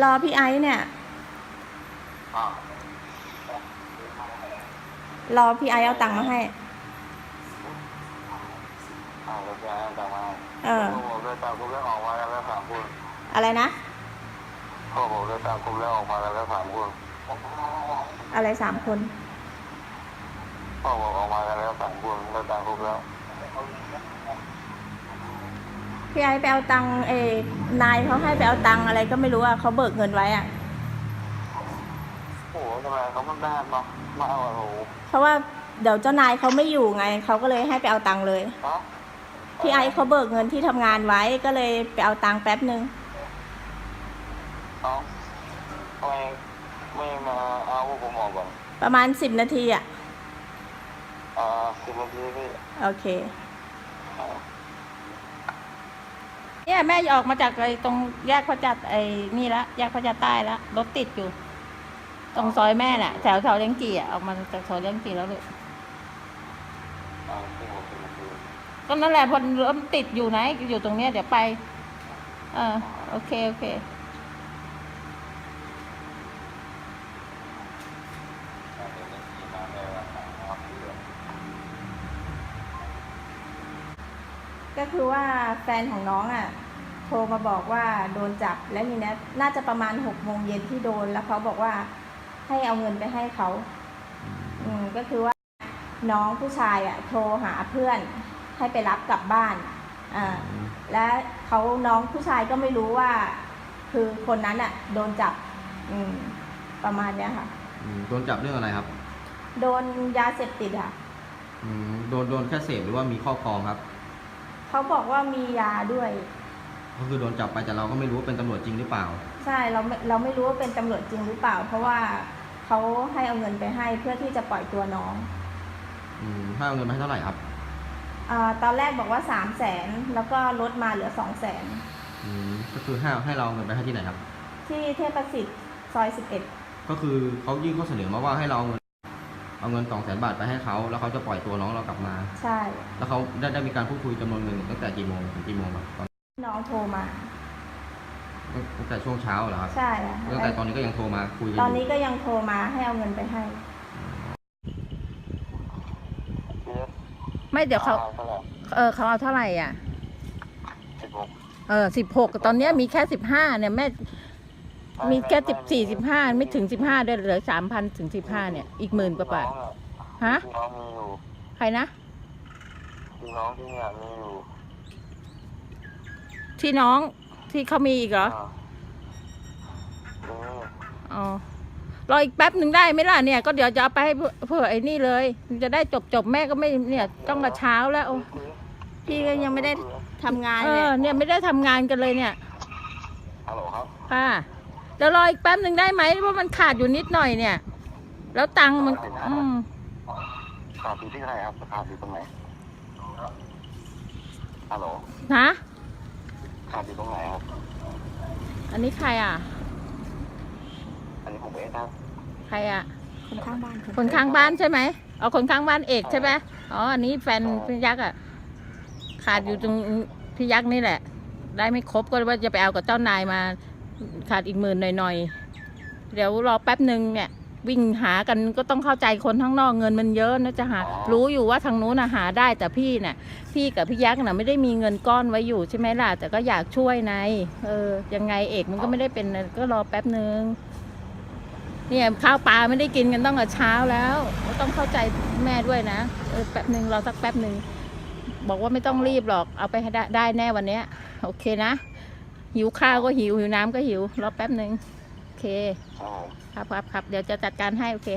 รอพี่ไอซ์เนี่ยรอพี่ไอซ์เอาตังค์มาให้เอออะไรนะพ่อบอกเดินตามคุมแล้วออกมาแล้ว3 คนอะไร3 คนพ่อบอกออกมาแล้ว3 คนเดินตามคุมแล้วพี่ไอซ์ไปเอาตังค์นายเขาให้ไปเอาตังค์อะไรก็ไม่รู้อ่ะเขาเบิกเงินไว้อ่ะโอ้ทำไมเขาไม่ได้มาเอาโอ้เพราะว่าเดี๋ยวเจ้านายเขาไม่อยู่ไงเขาก็เลยให้ไปเอาตังค์เลยพี่ไอซ์เขาเบิกเงินที่ทำงานไว้ก็เลยไปเอาตังค์แป๊บนึงทำไมไม่มาเอาผมออกก่อนประมาณ10 นาทีอ่ะ10 นาทีพี่โอเคเนี่ยแม่ออกมาจากตรงแยกพระจันทร์นี่ละแยกพระจันทร์ใต้ละรถติดอยู่ตรงซอยแม่น่ะแถวเลี้ยงจี่อ่ะออกมาจากซอยเลี้ยงจี่แล้วเลยก็นั่นแหละพอรถติดอยู่ไหนอยู่ตรงเนี้ยเดี๋ยวไปโอเคก็คือว่าแฟนของน้องอ่ะโทรมาบอกว่าโดนจับแล้วทีนี้น่าจะประมาณ6 โมงเย็นที่โดนแล้วเขาบอกว่าให้เอาเงินไปให้เขาก็คือว่าน้องผู้ชายอ่ะโทรหาเพื่อนให้ไปรับกลับบ้านและน้องผู้ชายก็ไม่รู้ว่าคือคนนั้นอ่ะโดนจับประมาณเนี้ยค่ะโดนจับเรื่องอะไรครับโดนยาเสพติดค่ะโดนแค่เสพหรือว่ามีครอบครองครับเขาบอกว่ามียาด้วยก็คือโดนจับไปแต่เราก็ไม่รู้ว่าเป็นตำรวจจริงหรือเปล่าใช่เราไม่รู้ว่าเป็นตำรวจจริงหรือเปล่าเพราะว่าเขาให้เอาเงินไปให้เพื่อที่จะปล่อยตัวน้องให้เอาเงินไปเท่าไหร่ครับตอนแรกบอกว่า300,000แล้วก็ลดมาเหลือ200,000ก็คือให้เราเอาเงินไปให้ที่ไหนครับที่เทพประสิทธิ์ซอย11ก็คือเขายื่นข้อเสนอมาว่าให้เราเอาเงิน200,000 บาทไปให้เขาแล้วเขาจะปล่อยตัวน้องเรากลับมาใช่แล้วเขาได้มีการพูดคุยจำนวนเงินตั้งแต่กี่โมงถึงกี่โมงครับน้องโทรมาตั้งแต่ช่วงเช้าเหรอครับใช่ตั้งแต่ตอนนี้ก็ยังโทรมาคุยตอนนี้ก็ยังโทรมาให้เอาเงินไปให้ไม่เดี๋ยวเขาเอาเท่าไหร่อ่ะ16ตอนนี้มีแค่15เนี่ยแม่มีแค่14 15ไม่ถึง15ด้วยเหลือ3,000 ถึง 15เนี่ยอีก10,000 กว่าบาทฮะใครนะน้องที่เนี่ยมีอยู่ที่น้องที่เขามีอีกเหรออ๋อรออีกแป๊บหนึ่งได้ไหมล่ะเนี่ยก็เดี๋ยวจะเอาไปให้เพื่อไอ้นี่เลยจะได้จบแม่ก็ไม่เนี่ยต้องมาเช้าแล้วพี่ก็ยังไม่ได้ทำงานเนี่ยไม่ได้ทำงานกันเลยเนี่ยฮัลโหลครับค่ะเดี๋ยวรออีกแป๊บหนึ่งได้ไหมเพราะมันขาดอยู่นิดหน่อยเนี่ยแล้วตังค์มันขาดอยู่ที่ไหนครับขาดอยู่ตรงไหนฮัลโหลฮะขาดอยู่ตรงไหนครับอันนี้ใครอ่ะอันนี้ผมเองครับใครอ่ะคนข้างบ้านใช่ไหมคนข้างบ้านเอกใช่ไหมอันนี้แฟนพี่ยักษ์อ่ะขาดอยู่ตรงพี่ยักษ์นี่แหละได้ไม่ครบก็ว่าจะไปเอากับเจ้านายมาขาดอีก10,000หน่อยเดี๋ยวรอแป๊บหนึ่งเนี่ยวิ่งหากันก็ต้องเข้าใจคนข้างนอกเงินมันเยอะนะจะหารู้อยู่ว่าทางนู้นหาได้แต่พี่กับพี่ยักษ์ไม่ได้มีเงินก้อนไว้อยู่ใช่ไหมล่ะแต่ก็อยากช่วยนายยังไงเอกมันก็ไม่ได้เป็นก็รอแป๊บหนึ่งเนี่ยข้าวปลาไม่ได้กินกันต้องแต่เช้าแล้วต้องเข้าใจแม่ด้วยนะแป๊บหนึ่งรอสักแป๊บหนึ่งบอกว่าไม่ต้องรีบหรอกเอาไปได้แน่วันนี้โอเคนะหิวข้าวก็หิวน้ำก็หิวรอแป๊บหนึ่งโอเคครับเดี๋ยวจะจัดการให้โอเค